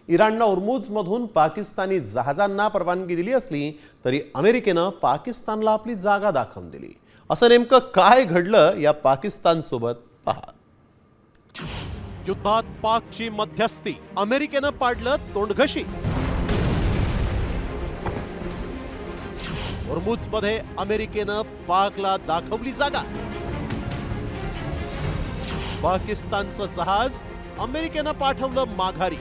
इराणनं होर्मुझमधून पाकिस्तानी जहाजांना परवानगी दिली असली तरी अमेरिकेनं पाकिस्तानला आपली जागा दाखवून दिली। असं नेमकं काय घडलं या पाकिस्तानसोबत पहा। युद्धात पाकची मध्यस्थी, अमेरिकेनं पाडलं तोंडघशी। होर्मुझमध्ये अमेरिकेनं पाकला दाखवली जागा। पाकिस्तानचं जहाज अमेरिकेनं पाठवलं माघारी।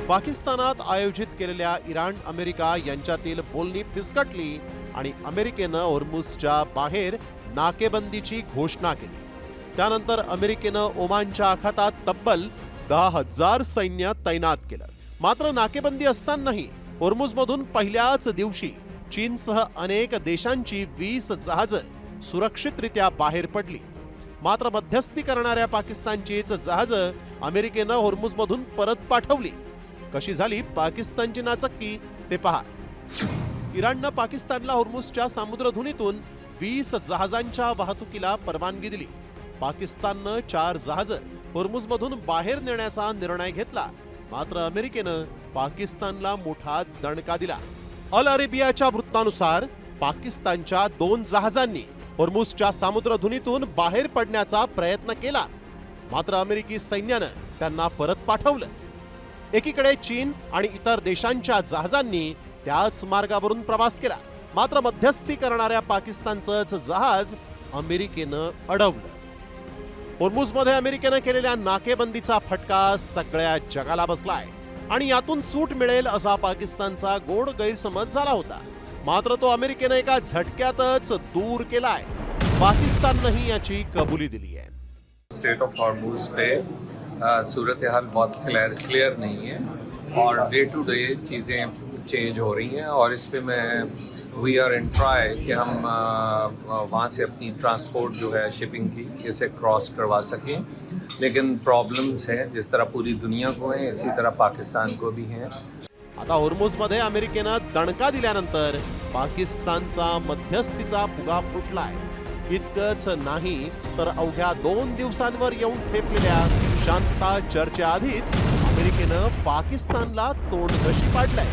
पाकिस्तानात आयोजित केलेल्या इराण अमेरिका यांच्यातील बोलणी फिसकटली आणि अमेरिकेनं होर्मुझच्या बाहेर नाकेबंदीची घोषणा केली। त्यानंतर अमेरिकेनं ओमानच्या आखातात तब्बल 10,000 सैन्य तैनात केलं। मात्र नाकेबंदी असतानाही होर्मुझमधून पहिल्याच दिवशी चीनसह अनेक देशांची 20 जहाजं सुरक्षितरित्या बाहेर पडली। मात्र मध्यस्थी करणाऱ्या पाकिस्तानचीच जहाजं अमेरिकेनं होर्मुझमधून परत पाठवली। कशी झाली पाकिस्तानची नाचक्की ते पहा। इराणनं पाकिस्तानला होर्मुझच्या सामुद्रधुनीतून 20 जहाजांच्या वाहतुकीला परवानगी दिली। पाकिस्ताननं 4 जहाजं होर्मुझमधून बाहेर नेण्याचा निर्णय घेतला। मात्र अमेरिकेनं पाकिस्तानला मोठा दणका दिला। अल अरेबियाच्या वृत्तानुसार पाकिस्तानच्या 2 जहाजांनी होर्मुझच्या सामुद्रधुनीतून बाहेर पडण्याचा प्रयत्न केला। मात्र अमेरिकी सैन्यानं त्यांना परत पाठवलं। एकीकडे चीन आणि इतर देशांच्या जहाजांनी त्याच मार्गावरून प्रवास केला। मात्र मध्यस्थी करणाऱ्या पाकिस्तानचं जहाज अमेरिकेनं अडवलं। होर्मुझमध्ये अमेरिकेनं केलेल्या नाकेबंदीचा फटका सगळ्या जगाला बसलाय आणि यातून सूट मिळेल असा पाकिस्तानचा गोड गैरसमज झाला होता। मात्र तो अमेरिकेनं एका झटक्यातच दूर केलाय। पाकिस्ताननंही याची कबुली दिली आहे। स्टेट ऑफ हॉर्मुज पे सूरत हाल बहुत क्लियर नहीं है और डे टू डे चीज़ें चेंज हो रही हैं और इस पे वी आर इन ट्राई कि हम वहाँ से अपनी ट्रांसपोर्ट जो है शिपिंग की इसे क्रॉस करवा सकें। लेकिन प्रॉब्लम्स हैं जिस तरह पूरी दुनिया को हैं इसी तरह पाकिस्तान को भी हैं। आता होर्मुझमध्ये अमेरिकेनं दणका दिल्यानंतर पाकिस्तानचा मध्यस्थीचा फुगा फुटलाय। इतकंच नाही तर अवघ्या 2 दिवसांवर येऊन ठेपलेल्या शांतता चर्चेआधीच अमेरिकेनं पाकिस्तानला तोंडघशी पाडलाय।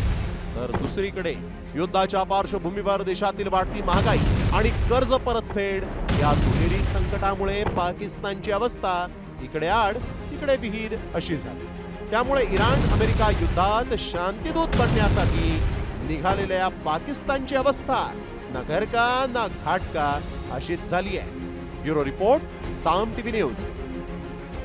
तर दुसरीकडे युद्धाच्या पार्श्वभूमीवर देशातील वाढती महागाई आणि कर्ज परतफेड या दुहेरी संकटामुळे पाकिस्तानची अवस्था इकडे आड तिकडे विहीर अशी झाली। त्यामुळे इराण अमेरिका युद्धात शांतीदूत बनण्यासाठी निघालेल्या पाकिस्तानची अवस्था ना घर का ना घाट का अशीच झाली आहे। ब्युरो रिपोर्ट, साम टीव्ही न्यूज।